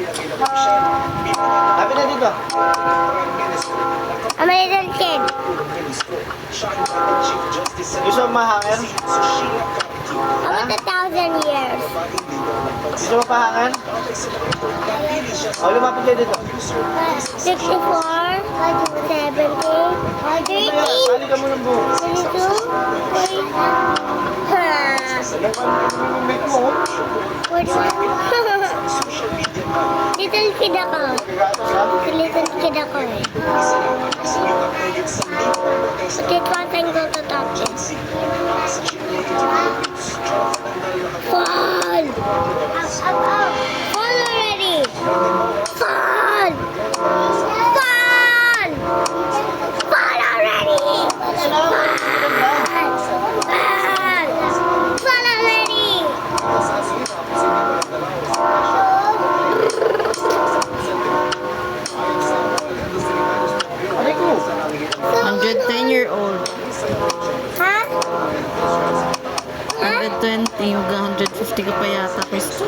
Sabi na dito. I'm a little kid. Gusto mo mahangin? I want 1,000 years. Gusto mo pahangan? O, lumapit kayo dito. 64, 70, 13, Bali ka mo ng buhok. 22, 41. Little kid ako. Little kid ako eh. But it wasn't go to touch it. Fall! Fall already! Fall! Fall! Fall already! Fall! Fall! Fall already! Aray ko. 110-year-old. Ha? 120, yung 150 ka pa yata, Kristo.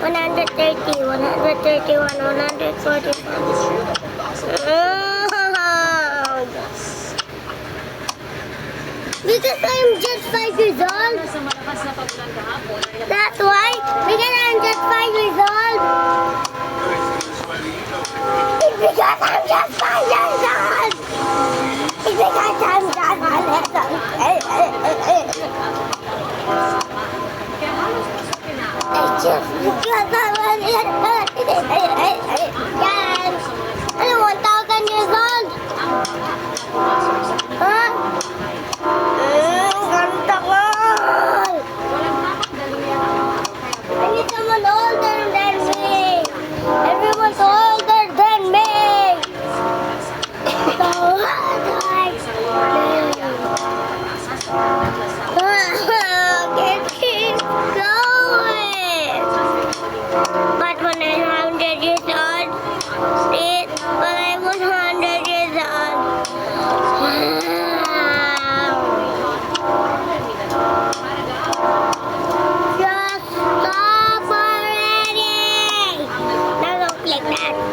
130, 131, 145. Because I'm just 5 years old. That's why. Because I'm just 5 years old. It's because I'm just 5 years old. It's because I'm just a little. It's just because I'm a little.